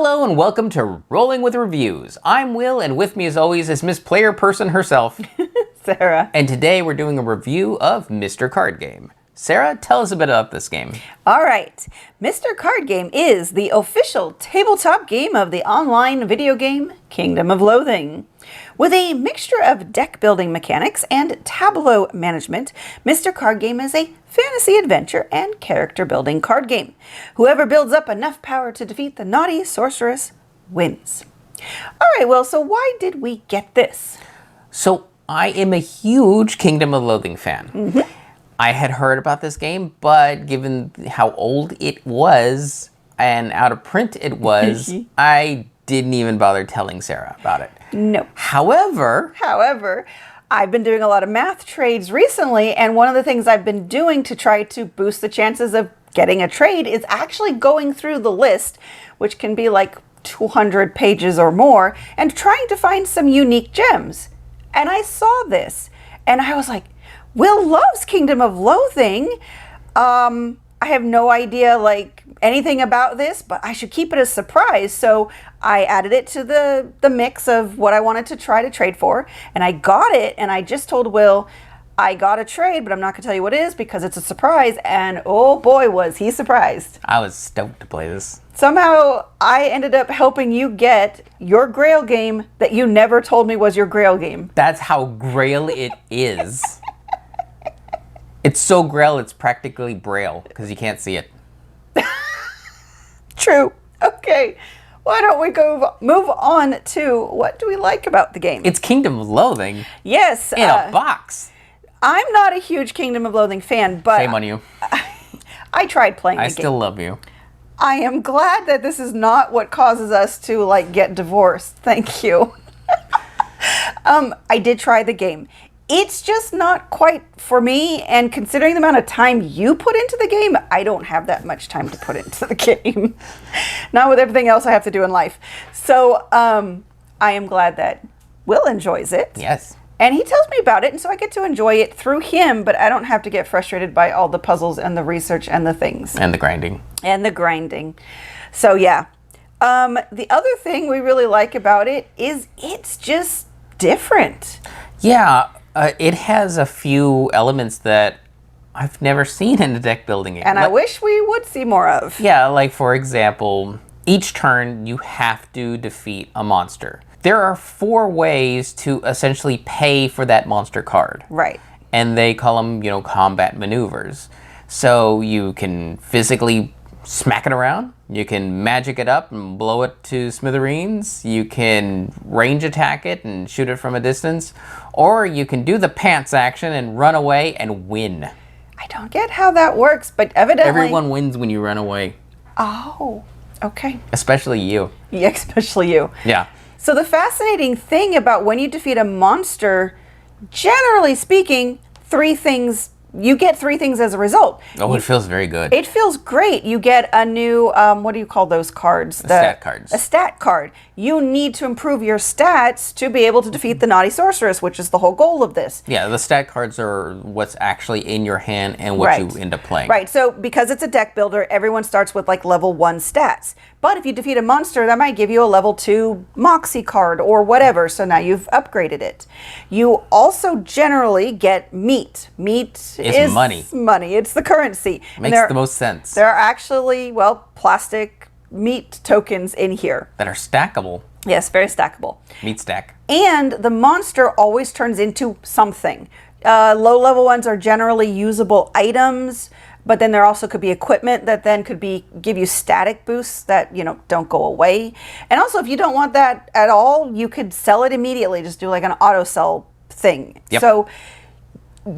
Hello and welcome to Rolling with Reviews. I'm Will, and with me as always is Miss Player Person herself, Sarah. And today we're doing a review of Mr. Card Game. Sarah, tell us a bit about this game. All right. Mr. Card Game is the official tabletop game of the online video game Kingdom of Loathing. With a mixture of deck building mechanics and tableau management, Mr. Card Game is a fantasy adventure and character building card game. Whoever builds up enough power to defeat the naughty sorceress wins. All right, well, so why did we get this? So I am a huge Kingdom of Loathing fan. I had heard about this game, but given how old it was and out of print it was, I didn't even bother telling Sarah about it. No. However, I've been doing a lot of math trades recently, and one of the things I've been doing to try to boost the chances of getting a trade is actually going through the list, which can be like 200 pages or more, and trying to find some unique gems. And I saw this, and I was like, Will loves Kingdom of Loathing. I have no idea like anything about this, but I should keep it a surprise. So I added it to the mix of what I wanted to try to trade for, and I got it, and I just told Will I got a trade, but I'm not gonna tell you what it is because it's a surprise, and oh boy was he surprised. I was stoked to play this. Somehow I ended up helping you get your Grail game that you never told me was your Grail game. That's how Grail it is. It's so Grail, it's practically Braille, because you can't see it. True. Okay. Why don't we move on to what do we like about the game? It's Kingdom of Loathing Yes. in a box. I'm not a huge Kingdom of Loathing fan, but Shame on you. I tried playing the I game. still love you. I am glad that this is not what causes us to like get divorced. Thank you. I did try the game. It's just not quite for me, and considering the amount of time you put into the game, I don't have that much time to put into the game. Not with everything else I have to do in life. So I am glad that Will enjoys it. Yes. And he tells me about it, and so I get to enjoy it through him, but I don't have to get frustrated by all the puzzles and the research and the things. And the grinding. And the grinding. So yeah. The other thing we really like about it is it's just different. Yeah, it has a few elements that I've never seen in a deck building game. And I wish we would see more of. Yeah, like for example, each turn you have to defeat a monster. There are 4 ways to essentially pay for that monster card. Right. And they call them, combat maneuvers. So you can physically smack it around. You can magic it up and blow it to smithereens. You can range attack it and shoot it from a distance. Or you can do the pants action and run away and win. I don't get how that works, but evidently... Everyone wins when you run away. Oh, okay. Especially you. Yeah, especially you. Yeah. So the fascinating thing about when you defeat a monster, generally speaking, you get 3 things as a result. Oh, it feels very good. It feels great. You get a new, what do you call those cards? Stat cards. A stat card. You need to improve your stats to be able to defeat the naughty sorceress, which is the whole goal of this. Yeah, the stat cards are what's actually in your hand and what you end up playing. Right, so because it's a deck builder, everyone starts with like level 1 stats. But if you defeat a monster, that might give you a level 2 Moxie card or whatever, so now you've upgraded it. You also generally get meat. Meat is money. Money, it's the currency. Makes the most sense. There are actually, plastic meat tokens in here. That are stackable. Yes, very stackable. Meat stack. And the monster always turns into something. Low-level ones are generally usable items, but then there also could be equipment that then could give you static boosts that, don't go away. And also, if you don't want that at all, you could sell it immediately. Just do like an auto sell thing. Yep. So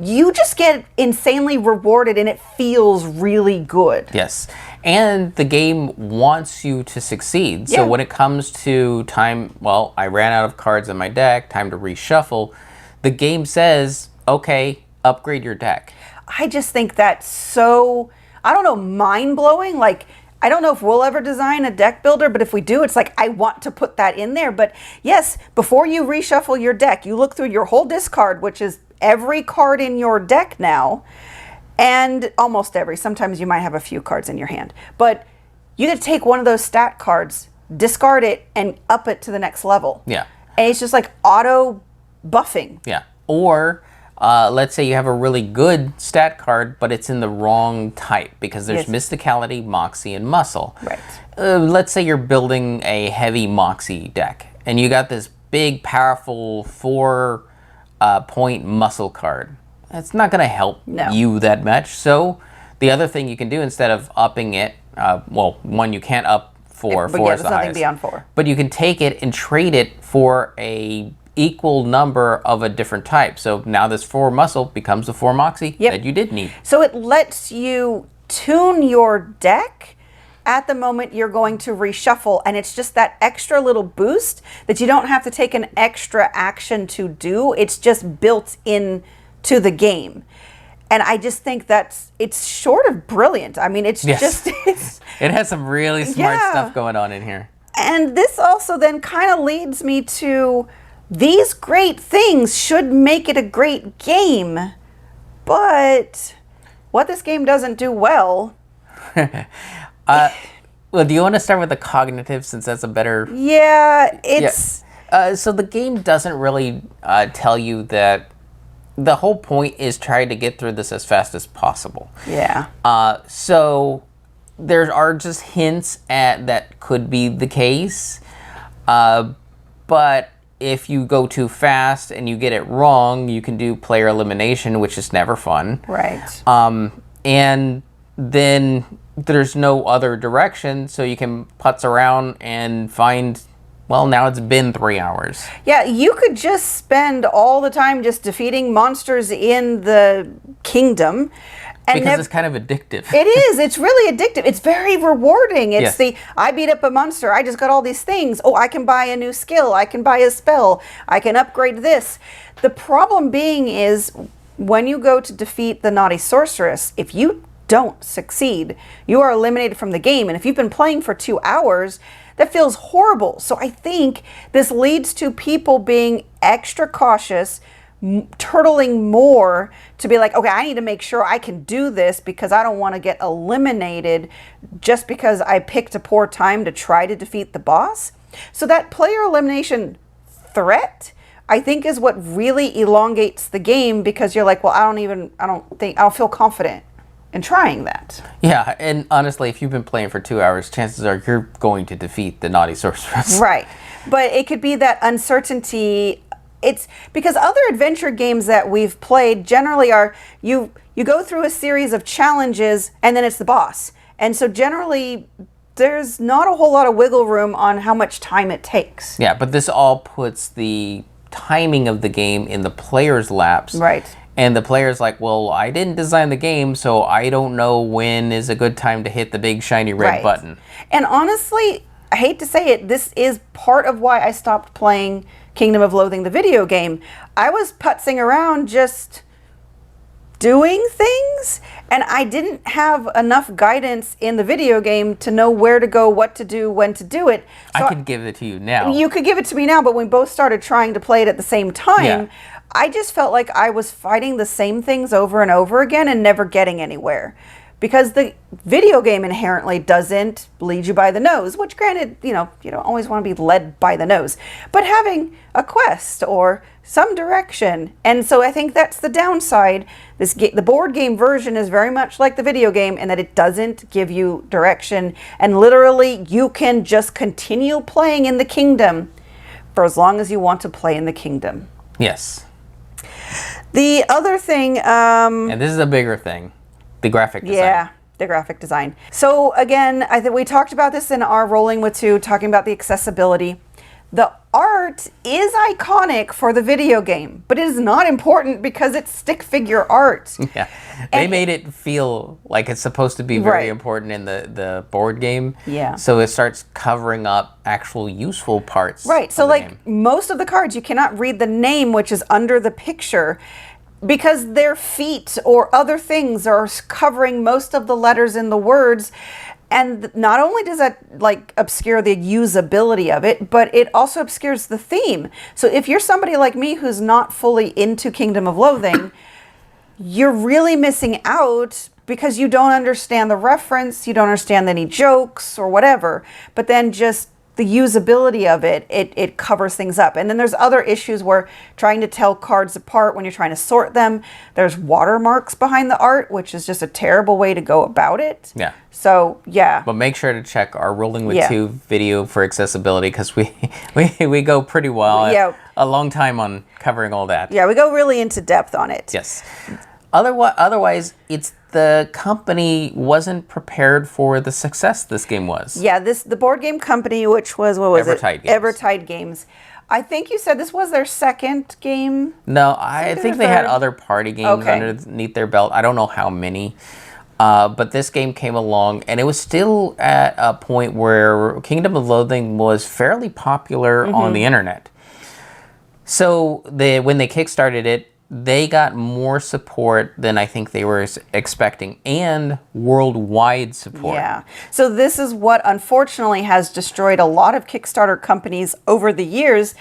you just get insanely rewarded, and it feels really good. Yes. And the game wants you to succeed. So when it comes to time, I ran out of cards in my deck, time to reshuffle, the game says, okay, upgrade your deck. I just think that's so, mind-blowing. Like, I don't know if we'll ever design a deck builder, but if we do, it's like, I want to put that in there. But yes, before you reshuffle your deck, you look through your whole discard, which is every card in your deck now, and almost every. Sometimes you might have a few cards in your hand. But you get to take one of those stat cards, discard it, and up it to the next level. Yeah. And it's just like auto buffing. Yeah. Or let's say you have a really good stat card, but it's in the wrong type because there's Yes. Mysticality, Moxie, and Muscle. Right. Let's say you're building a heavy Moxie deck, and you got this big, powerful 4-point Muscle card. That's not going to help No. you that much. So the other thing you can do instead of upping it, well, one you can't up 4. But 4 yeah, is there's the nothing highest. beyond 4. But you can take it and trade it for a equal number of a different type. So now this 4 Muscle becomes the 4 Moxie Yep. that you did need. So it lets you tune your deck at the moment you're going to reshuffle, and it's just that extra little boost that you don't have to take an extra action to do. It's just built in to the game. And I just think it's short of brilliant. I mean, it's Yes. just it's, It has some really smart Yeah. stuff going on in here. and this also then kind of leads me to these great things should make it a great game. But what this game doesn't do well, Well, do you want to start with the cognitive since that's a better... yeah, it's So the game doesn't really tell you that the whole point is trying to get through this as fast as possible. yeah. So there are just hints at that could be the case. But if you go too fast and you get it wrong, you can do player elimination, which is never fun. Right. And then there's no other direction, so you can putz around and find, well, now it's been 3 hours. Yeah, you could just spend all the time just defeating monsters in the kingdom. And Because it's kind of addictive. it is. It's really addictive. It's very rewarding. It's Yes. I beat up a monster. I just got all these things. Oh, I can buy a new skill. I can buy a spell. I can upgrade this. The problem being is when you go to defeat the naughty sorceress, if you don't succeed, you are eliminated from the game. And if you've been playing for 2 hours, that feels horrible. So I think this leads to people being extra cautious, turtling more to be like, okay, I need to make sure I can do this because I don't want to get eliminated just because I picked a poor time to try to defeat the boss. So that player elimination threat, I think, is what really elongates the game because you're like, well, I don't feel confident in trying that. Yeah, and honestly, if you've been playing for 2 hours, chances are you're going to defeat the naughty sorceress. Right. But it could be that uncertainty. It's because other adventure games that we've played generally are you go through a series of challenges and then it's the boss. And so generally there's not a whole lot of wiggle room on how much time it takes. Yeah, but this all puts the timing of the game in the player's laps. Right. And the player's like, well, I didn't design the game, so I don't know when is a good time to hit the big shiny red Right. button. And honestly, I hate to say it, this is part of why I stopped playing Kingdom of Loathing, the video game. I was putzing around just doing things, and I didn't have enough guidance in the video game to know where to go, what to do, when to do it. So I could give it to you now. you could give it to me now, but when we both started trying to play it at the same time, Yeah. I just felt like I was fighting the same things over and over again and never getting anywhere. Because the video game inherently doesn't lead you by the nose, which granted, you don't always want to be led by the nose, but having a quest or some direction. And so I think that's the downside. The board game version is very much like the video game in that it doesn't give you direction. And literally you can just continue playing in the kingdom for as long as you want to play in the kingdom. Yes. The other thing, And this is a bigger thing. The graphic design. yeah, the graphic design. So again, I think we talked about this in our Rolling with Two, talking about the accessibility. The art is iconic for the video game, but it is not important because it's stick figure art. Yeah. They And- made it feel like it's supposed to be very Right. important in the board game. Yeah. So it starts covering up actual useful parts. Right. So of the like game. most of the cards, you cannot read the name, which is under the picture, because their feet or other things are covering most of the letters in the words. And not only does that like obscure the usability of it, but it also obscures the theme. So if you're somebody like me who's not fully into Kingdom of Loathing, you're really missing out because you don't understand the reference, you don't understand any jokes or whatever. But then just the usability of it covers things up. And then there's other issues where trying to tell cards apart when you're trying to sort them, there's watermarks behind the art, which is just a terrible way to go about it. Yeah. So, yeah. But make sure to check our Rolling with Yeah. Two video for accessibility, because we go pretty well. Yeah. A long time on covering all that. Yeah, we go really into depth on it. Yes. Otherwise, it's the company wasn't prepared for the success this game was. Yeah, the board game company, which was, what was Evertide it? Games. Evertide Games. I think you said this was their second game. No, I think they had third? other party games Okay. underneath their belt. I don't know how many. But this game came along, and it was still at a point where Kingdom of Loathing was fairly popular on the internet. So when they kickstarted it, they got more support than I think they were expecting, and worldwide support. Yeah. So this is what unfortunately has destroyed a lot of Kickstarter companies over the years,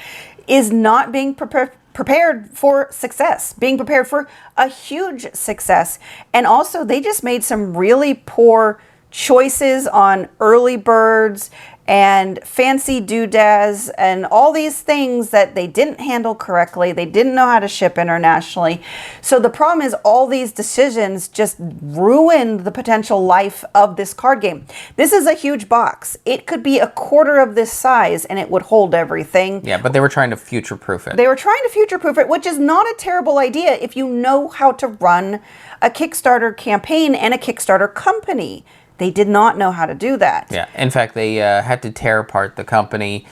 is not being prepared for success, being prepared for a huge success. And also they just made some really poor choices on early birds and fancy doodads and all these things that they didn't handle correctly. They didn't know how to ship internationally. So the problem is all these decisions just ruined the potential life of this card game. This is a huge box. It could be a quarter of this size and it would hold everything. Yeah, but they were trying to future-proof it. They were trying to future-proof it, which is not a terrible idea if you know how to run a Kickstarter campaign and a Kickstarter company. They did not know how to do that. Yeah, in fact, they had to tear apart the company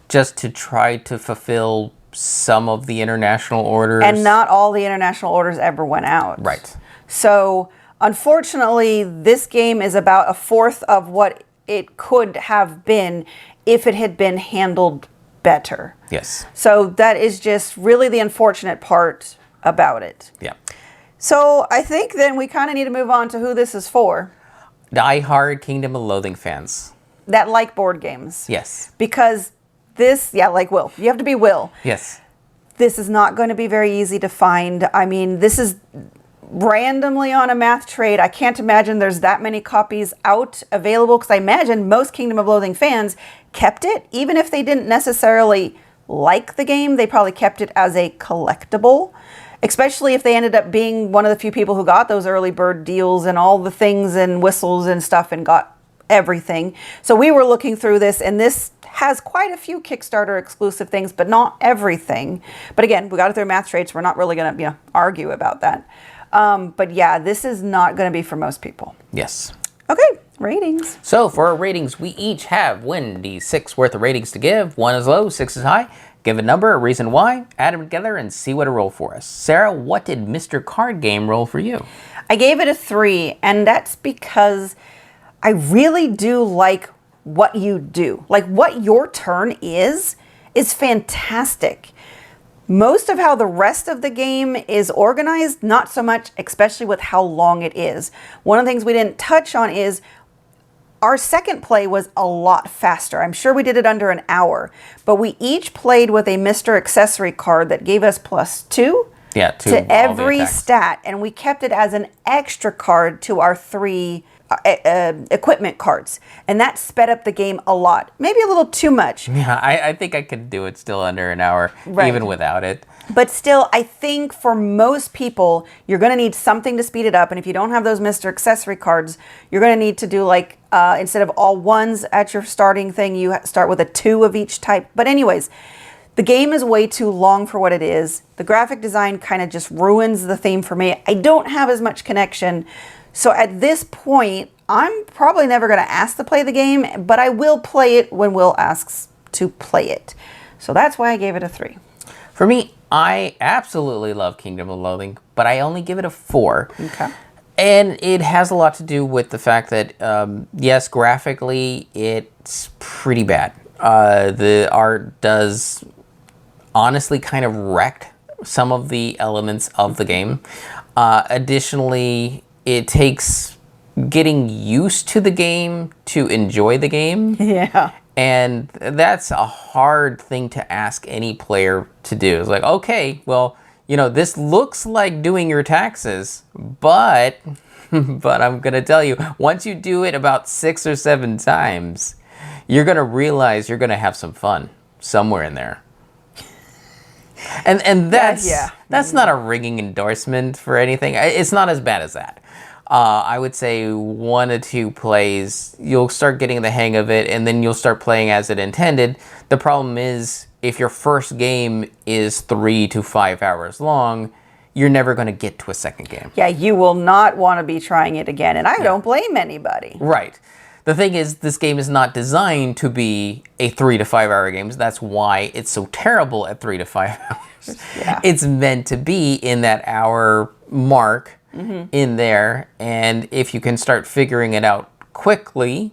just to try to fulfill some of the international orders. And not all the international orders ever went out. Right. So, unfortunately, this game is about a fourth of what it could have been if it had been handled better. Yes. So, that is just really the unfortunate part about it. Yeah. So, I think then we kind of need to move on to who this is for. Die-hard Kingdom of Loathing fans. That like board games. Yes. Because this, yeah, like Will. You have to be Will. Yes. This is not going to be very easy to find. I mean, this is randomly on a math trade. I can't imagine there's that many copies out available, because I imagine most Kingdom of Loathing fans kept it. Even if they didn't necessarily like the game, they probably kept it as a collectible. Especially if they ended up being one of the few people who got those early bird deals and all the things and whistles and stuff and got everything. So we were looking through this, and this has quite a few Kickstarter exclusive things, but not everything. But again, we got it through math trades. We're not really going to argue about that. But yeah, this is not going to be for most people. Yes. Okay, ratings. So for our ratings, we each have D6 worth of ratings to give. 1 is low, 6 is high. Give a number, a reason why, add them together, and see what it roll for us. Sarah, what did Mr. Card Game roll for you? I gave it a 3, and that's because I really do like what you do. Like, what your turn is fantastic. Most of how the rest of the game is organized, not so much, especially with how long it is. One of the things we didn't touch on is our second play was a lot faster. I'm sure we did it under an hour, but we each played with a Mr. Accessory card that gave us +2 Yeah, to every stat, and we kept it as an extra card to our 3 equipment cards, and that sped up the game a lot. Maybe a little too much. Yeah, I think I could do it still under an hour, Right. even without it. But still, I think for most people, you're going to need something to speed it up. And if you don't have those Mr. Accessory cards, you're going to need to do like, instead of all 1s at your starting thing, you start with a 2 of each type. But anyways, the game is way too long for what it is. The graphic design kind of just ruins the theme for me. I don't have as much connection. So at this point, I'm probably never going to ask to play the game, but I will play it when Will asks to play it. So that's why I gave it a 3. For me, I absolutely love Kingdom of Loathing, but I only give it a 4. Okay. And it has a lot to do with the fact that, yes, graphically, it's pretty bad. The art does honestly kind of wreck some of the elements of the game. Additionally, it takes getting used to the game to enjoy the game. Yeah. And that's a hard thing to ask any player to do. It's like, okay, well, this looks like doing your taxes, but I'm going to tell you, once you do it about 6 or 7 times, you're going to realize you're going to have some fun somewhere in there. And that's not a ringing endorsement for anything. It's not as bad as that. I would say 1 or 2 plays, you'll start getting the hang of it, and then you'll start playing as it intended. The problem is, if your first game is 3 to 5 hours long, you're never going to get to a second game. Yeah, you will not want to be trying it again, and I don't blame anybody. Right. The thing is, this game is not designed to be a 3 to 5 hour game. That's why it's so terrible at 3 to 5 hours. Yeah. It's meant to be in that hour mark in there, and if you can start figuring it out quickly,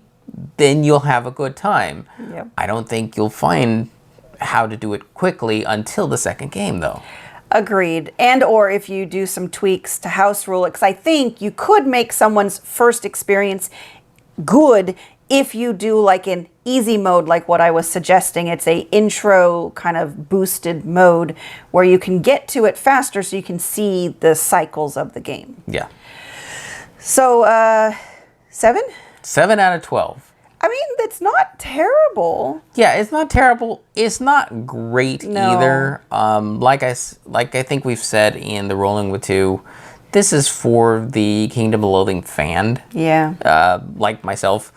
then you'll have a good time. Yep. I don't think you'll find how to do it quickly until the second game, though. Agreed. And or if you do some tweaks to house rule, because I think you could make someone's first experience good if you do like an easy mode, like what I was suggesting. It's a intro kind of boosted mode where you can get to it faster so you can see the cycles of the game. Yeah. So 7? 7 out of 12. I mean, that's not terrible. Yeah, it's not terrible. It's not great either. Like I think we've said in the Rolling with 2, this is for the Kingdom of Loathing fan. Yeah. Like myself,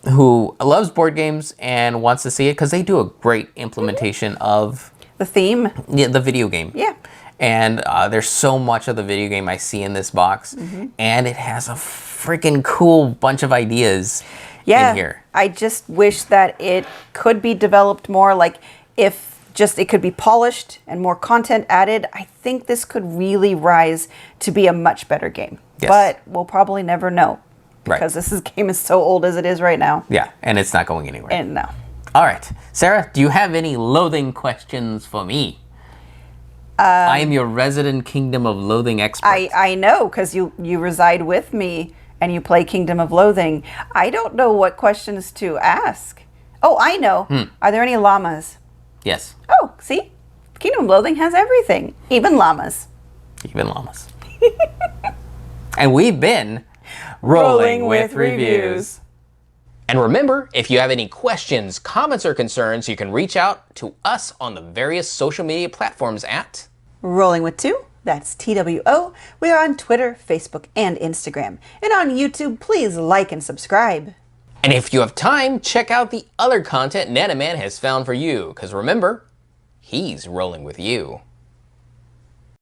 who loves board games and wants to see it because they do a great implementation of The theme. the video game. Yeah. And there's so much of the video game I see in this box, and it has a freaking cool bunch of ideas in here. I just wish that it could be developed more, like if just it could be polished and more content added. I think this could really rise to be a much better game. Yes. But we'll probably never know because this game is so old as it is right now. Yeah, and it's not going anywhere. And no. All right. Sarah, do you have any loathing questions for me? I am your resident Kingdom of Loathing expert. I know because you reside with me and you play Kingdom of Loathing. I don't know what questions to ask. Oh, I know. Are there any llamas? Yes. Oh, see? Kingdom of Loathing has everything, even llamas. Even llamas. And we've been Rolling with Reviews. And remember, if you have any questions, comments, or concerns, you can reach out to us on the various social media platforms at Rolling with 2, that's TWO. We are on Twitter, Facebook, and Instagram. And on YouTube, please like and subscribe. And if you have time, check out the other content Nanaman has found for you, because remember, he's rolling with you.